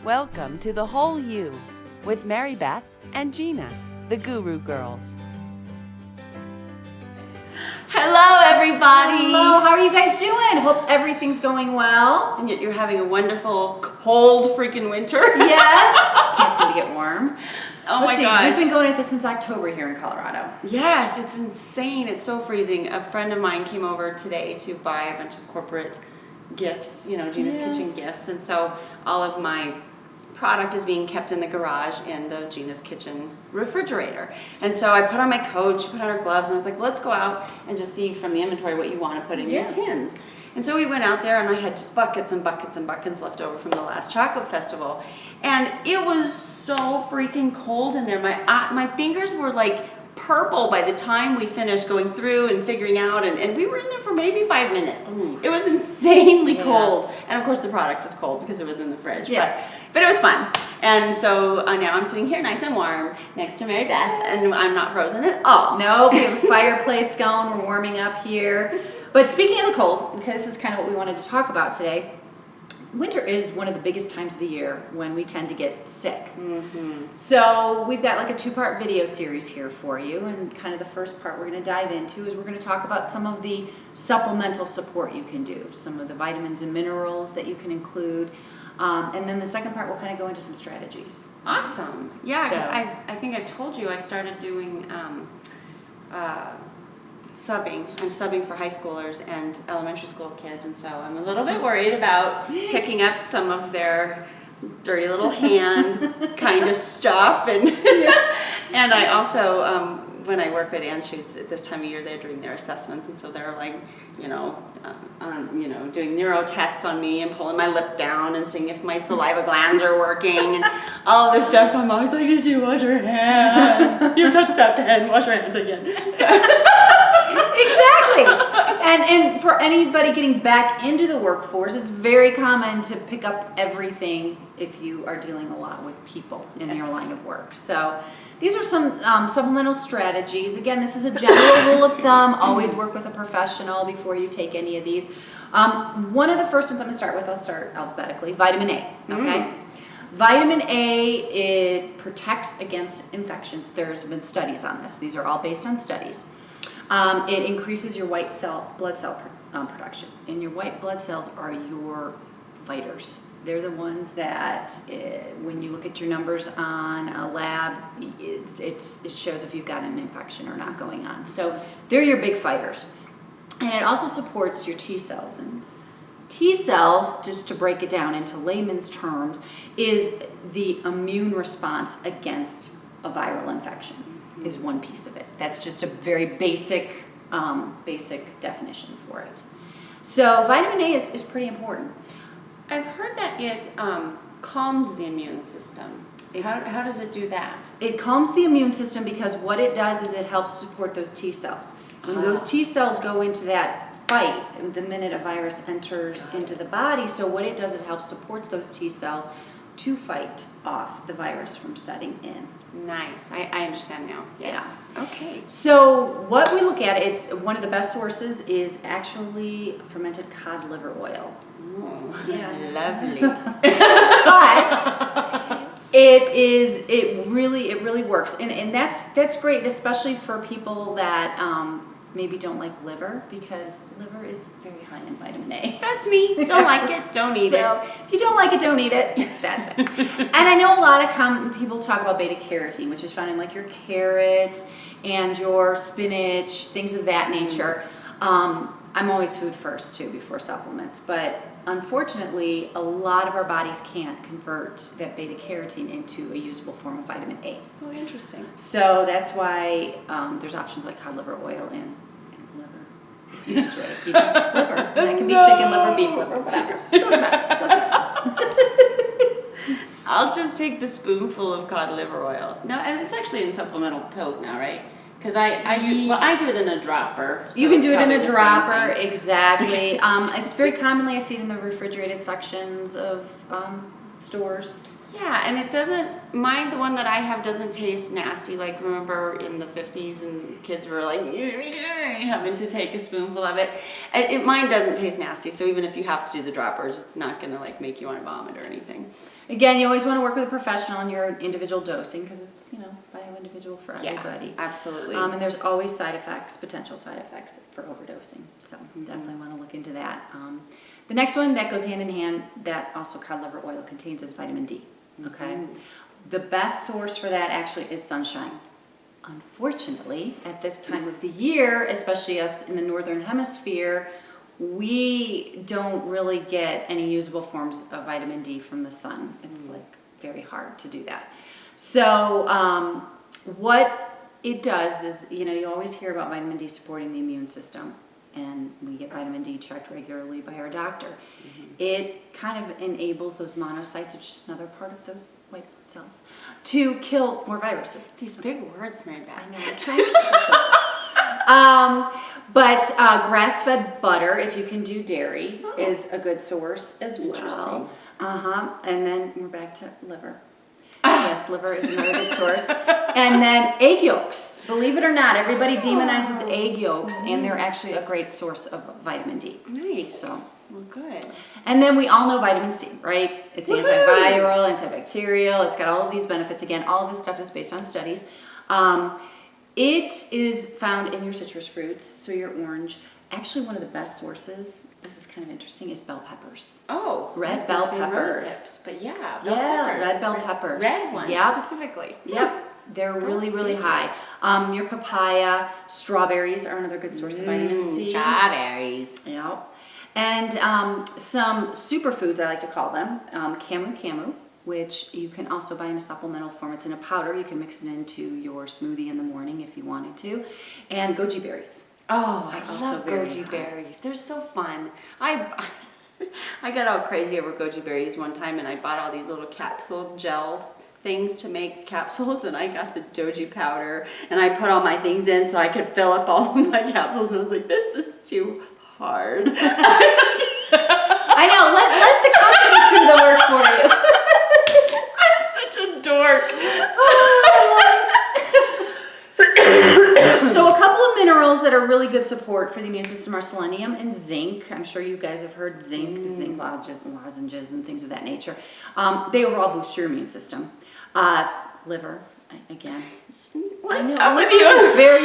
Welcome to The Whole You with Mary Beth and Gina, the Guru Girls. Hello, everybody. Hello, how are you guys doing? Hope everything's going well. And yet you're having a wonderful, cold freaking winter. Yes. Can't seem to get warm. Oh my gosh. We've been going at this since October here in Colorado. Yes, it's insane. It's so freezing. A friend of mine came over today to buy a bunch of corporate gifts, Gina's Kitchen gifts. And so all of my product is being kept in the garage in the Gina's Kitchen refrigerator. And so I put on my coat, she put on her gloves, and I was like, let's go out and just see from the inventory what you want to put in your tins. And so we went out there, and I had just buckets and buckets and buckets left over from the last chocolate festival. And it was so freaking cold in there. My fingers were like purple by the time we finished going through and figuring out, and we were in there for maybe 5 minutes. Ooh. It was insanely cold. And of course the product was cold because it was in the fridge. But it was fun. And so now I'm sitting here nice and warm next to Mary Beth, and I'm not frozen at all. No, we have a fireplace going, we're warming up here. But speaking of the cold, because this is kind of what we wanted to talk about today, winter is one of the biggest times of the year when we tend to get sick. Mm-hmm. So we've got like a 2-part video series here for you, and kind of the first part we're going to dive into is we're going to talk about some of the supplemental support you can do, some of the vitamins and minerals that you can include, and then the second part we'll kind of go into some strategies. Awesome. Yeah, because I think I told you I started doing subbing. I'm subbing for high schoolers and elementary school kids, and so I'm a little bit worried about picking up some of their dirty little hand kind of stuff. And and I also, when I work with Anschutz at this time of year, they're doing their assessments, and so they're like, doing neuro tests on me and pulling my lip down and seeing if my saliva glands are working and all of this stuff. So I'm always like, did you wash your hands? You touched that pen, wash your hands again. Exactly. And for anybody getting back into the workforce, it's very common to pick up everything if you are dealing a lot with people in your line of work. So these are some supplemental strategies. Again, this is a general rule of thumb. Always work with a professional before you take any of these. One of the first ones I'm going to start with, I'll start alphabetically, vitamin A. Okay. Vitamin A, it protects against infections. There's been studies on this. These are all based on studies. It increases your white blood cell production. And your white blood cells are your fighters. They're the ones that, when you look at your numbers on a lab, it shows if you've got an infection or not going on. So they're your big fighters. And it also supports your T cells. And T cells, just to break it down into layman's terms, is the immune response against a viral infection. Is one piece of it. That's just a very basic definition for it. So vitamin A is pretty important. I've heard that it calms the immune system. How does it do that? It calms the immune system because what it does is it helps support those T cells. When those T cells go into that fight, the minute a virus enters into the body, so what it does, it helps support those T cells to fight off the virus from setting in. Nice. I understand now. Yes. Yeah. Okay. So what we look at, it's one of the best sources is actually fermented cod liver oil. Oh, yeah. Lovely. But it really works. And that's great, especially for people that maybe don't like liver, because liver is very high in vitamin A. That's me. Don't like it, don't eat it. If you don't like it, don't eat it. That's it. And I know a lot of people talk about beta carotene, which is found in like your carrots and your spinach, things of that nature. I'm always food first too before supplements, but unfortunately a lot of our bodies can't convert that beta carotene into a usable form of vitamin A. Oh, interesting. So that's why there's options like cod liver oil and liver. If you enjoy eating liver. And that can be chicken liver, beef liver, whatever. Doesn't matter. I'll just take the spoonful of cod liver oil. No, and it's actually in supplemental pills now, right? Because I do it in a dropper. So you can do it in a dropper, exactly. It's very commonly, I see it in the refrigerated sections of stores. Yeah, and it doesn't, mine, the one that I have doesn't taste nasty. Like, remember in the 50s and kids were like, having to take a spoonful of it. Mine doesn't taste nasty, so even if you have to do the droppers, it's not going to like make you want to vomit or anything. Again, you always want to work with a professional on your individual dosing because it's, bio-individual for everybody. Yeah, absolutely. And there's always potential side effects for overdosing. So definitely want to look into that. The next one that goes hand in hand that also cod liver oil contains is vitamin D. Okay. The best source for that actually is sunshine. Unfortunately, at this time of the year, especially us in the northern hemisphere, we don't really get any usable forms of vitamin D from the sun. It's like very hard to do that. So what it does is, you always hear about vitamin D supporting the immune system, and we get vitamin D checked regularly by our doctor. It kind of enables those monocytes, which is another part of those white blood cells, to kill more viruses. These big words, Mary Beth. I know, I'm trying to but grass-fed butter, if you can do dairy, is a good source as well. Interesting. And then we're back to liver. Yes, liver is another good source. And then egg yolks. Believe it or not, everybody demonizes egg yolks, and they're actually a great source of vitamin D. Nice. So, well, good. and then we all know vitamin C, right? It's antiviral, antibacterial. It's got all of these benefits. Again, all of this stuff is based on studies. It is found in your citrus fruits, so your orange. Actually, one of the best sources, this is kind of interesting, is bell peppers. Oh, Red bell peppers. Rose hips, but yeah, Red bell peppers. Red ones specifically. Yep. They're really, really high. Your papaya, strawberries are another good source of vitamin C. Strawberries. Yep. And some superfoods, I like to call them, camu, which you can also buy in a supplemental form. It's in a powder. You can mix it into your smoothie in the morning if you wanted to. And goji berries. Oh, I love goji berries. They're so fun. I got all crazy over goji berries one time, and I bought all these little capsule gel things to make capsules, and I got the goji powder, and I put all my things in so I could fill up all of my capsules, and I was like, this is too hard. I know. Let the companies do the work for you. I'm such a dork. So a couple of minerals that are really good support for the immune system are selenium and zinc. I'm sure you guys have heard zinc lozenges and things of that nature. They overall boost your immune system. Liver, again. What's up with you? It's very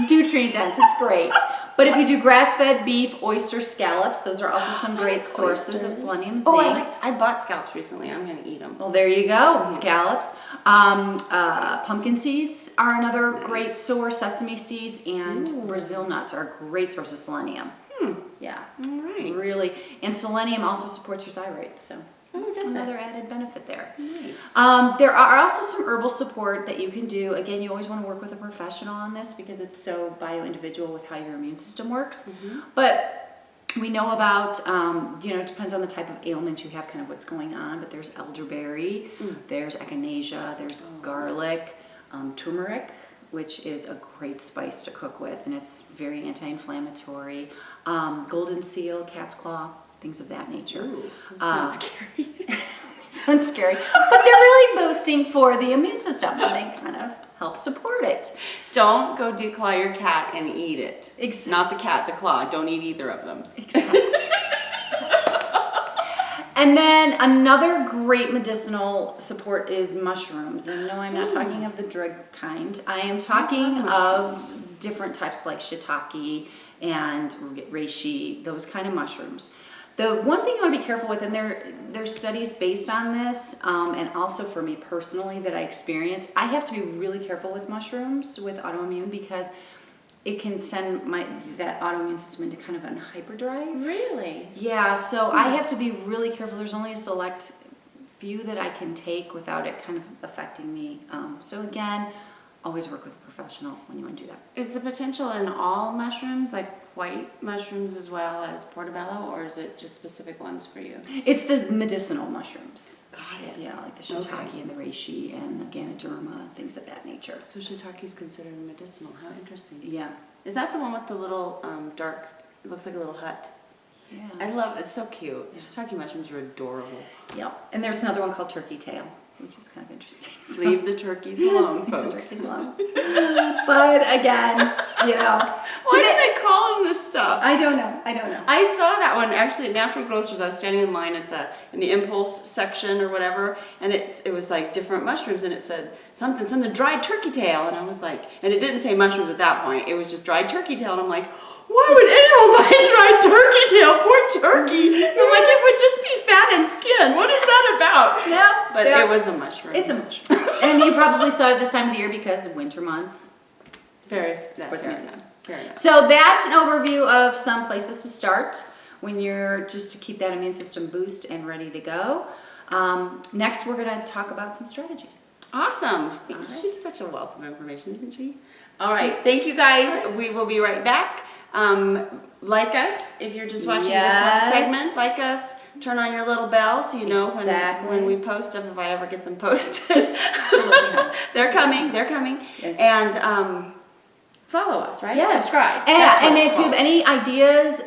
nutrient dense. It's great. But if you do grass-fed beef, oyster scallops, those are also some great sources of selenium and zinc. Oh, I bought scallops recently. I'm going to eat them. Well, there you go. Scallops. Pumpkin seeds are another great source. Sesame seeds and Brazil nuts are a great source of selenium. Yeah. All right. Really. And selenium also supports your thyroid, so another added benefit there. Nice. There are also some herbal support that you can do. Again, you always want to work with a professional on this because it's so bio-individual with how your immune system works. But we know about, it depends on the type of ailment you have, kind of what's going on, but there's elderberry, there's echinacea, there's garlic, turmeric, which is a great spice to cook with, and it's very anti-inflammatory. Golden seal, cat's claw, things of that nature. Ooh, sounds scary. Sounds scary, but they're really boosting for the immune system, and they kind of help support it. Don't go declaw your cat and eat it. Exactly. Not the cat, the claw. Don't eat either of them. Exactly. And then another great medicinal support is mushrooms. And no, I'm not talking of the drug kind. I am talking of different types like shiitake and reishi, those kind of mushrooms. The one thing you want to be careful with, and there's studies based on this, and also for me personally that I experience, I have to be really careful with mushrooms with autoimmune because it can send that autoimmune system into kind of a hyperdrive. Really? Yeah, so I have to be really careful. There's only a select few that I can take without it kind of affecting me. So again, always work with a professional when you want to do that. Is the potential in all mushrooms, like white mushrooms as well as portobello, or is it just specific ones for you? It's the medicinal mushrooms. Got it. Yeah, like the shiitake and the reishi and the ganoderma, things of that nature. So shiitake is considered medicinal. How interesting. Yeah. Is that the one with the little dark, it looks like a little hut? Yeah. I love it. It's so cute. Your shiitake mushrooms are adorable. Yep. And there's another one called turkey tail, which is kind of interesting. So, Leave the turkeys alone, leave the folks. turkeys alone. But again, you know. Why do they call them this stuff? I don't know. I saw that one actually at Natural Grocers. I was standing in line in the impulse section or whatever, and it was like different mushrooms, and it said something dried turkey tail, and I was like, and it didn't say mushrooms at that point. It was just dried turkey tail, and I'm like, why would anyone buy dried turkey tail? Poor turkey. And I'm like, it would just be fat and skin. What is that about? Yeah. But it was a mushroom. It's a mushroom. And you probably saw it this time of the year because of winter months. Very Support the fair immune system. enough. Fair enough. So that's an overview of some places to start when you're just to keep that immune system boost and ready to go. Next, we're going to talk about some strategies. Awesome. right. She's such a wealth of information, isn't she? All right. Thank you guys. We will be right back. Like us if you're just watching this one segment. Like us. Turn on your little bell so you know when we post stuff, if I ever get them posted. They're coming. Yes. And follow us, right? Yes. Subscribe. And if you have any ideas,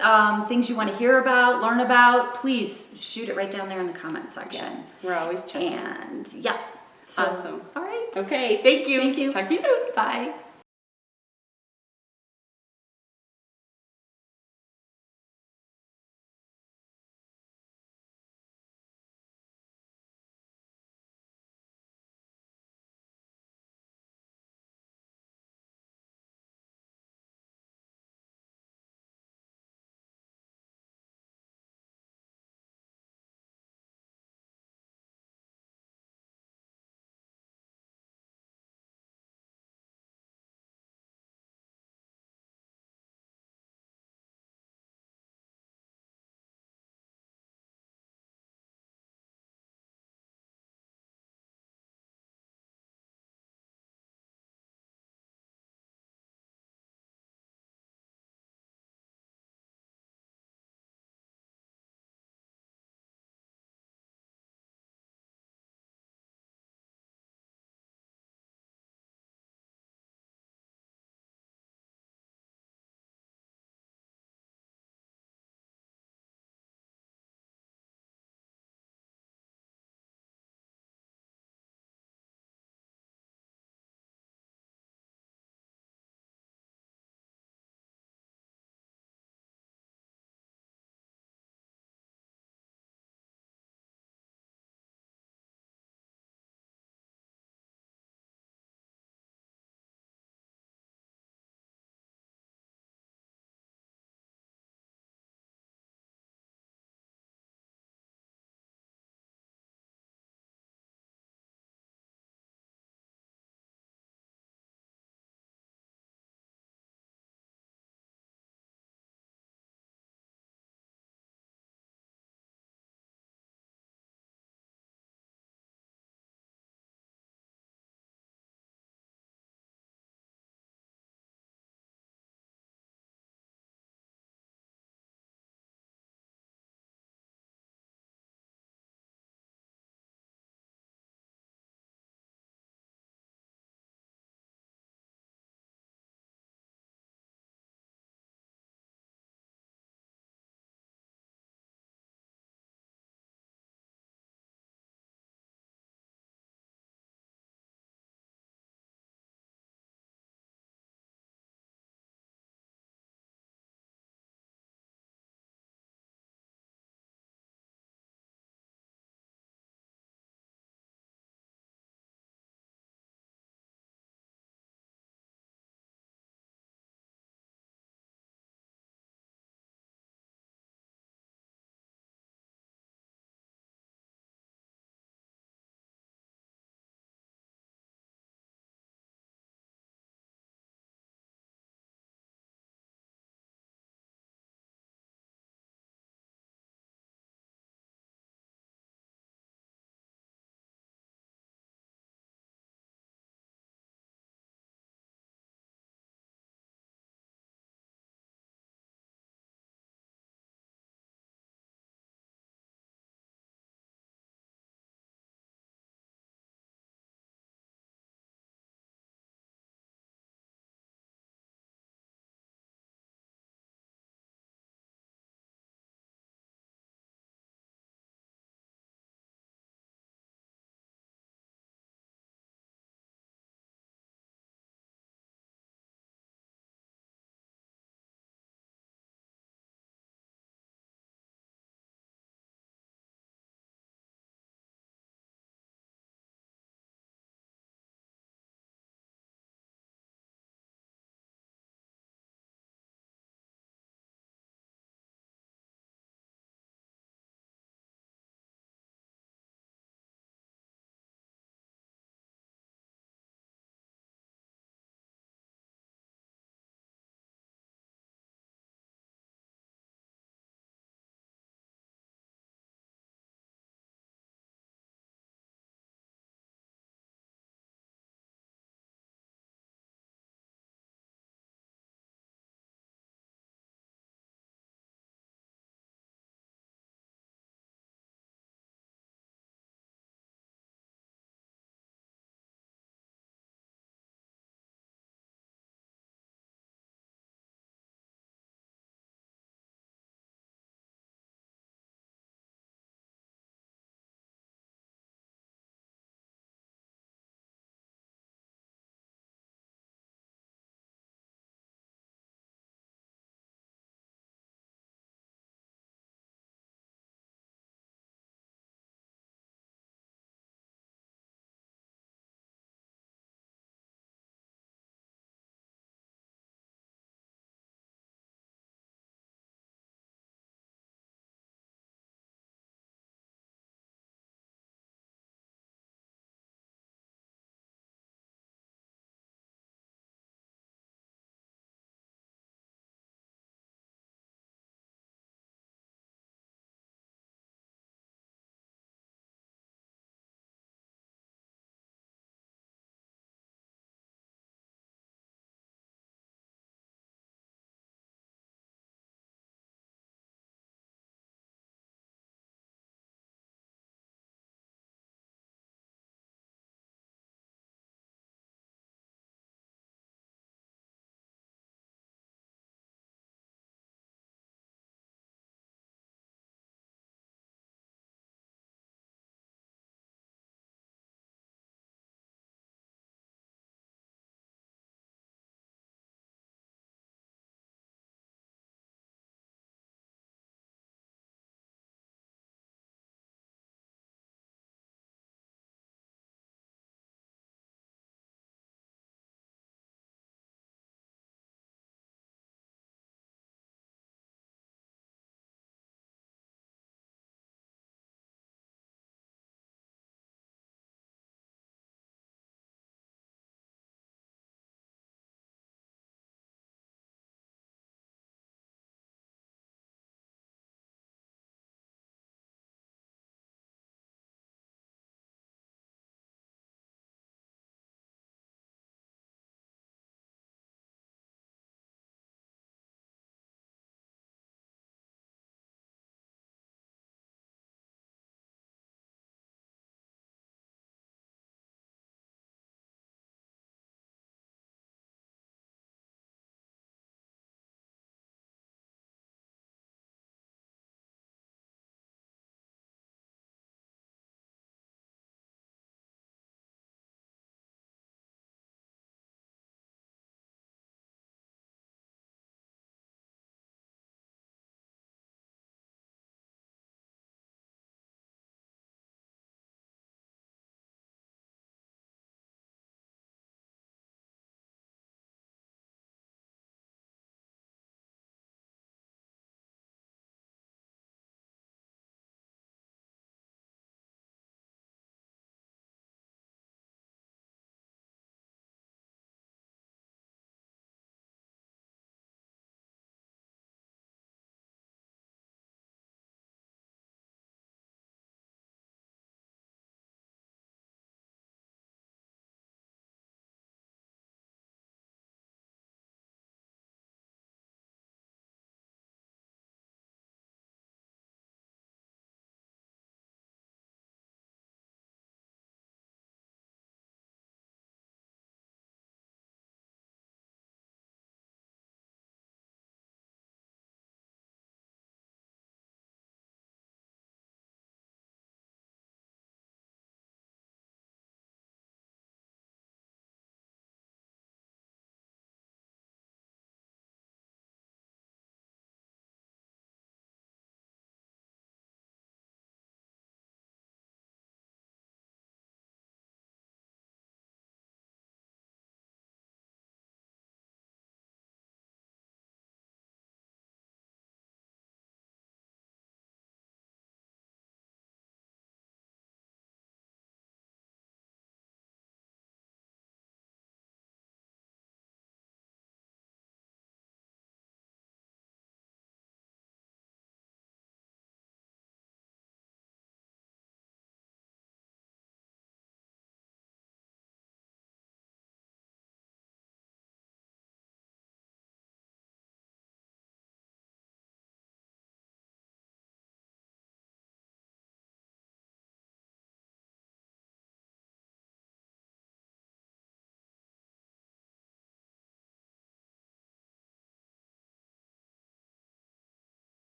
things you want to hear about, learn about, please shoot it right down there in the comment section. Yes. We're always checking. And yeah. So, Awesome. All right. Okay. Thank you. Thank you. Talk to you soon. Bye.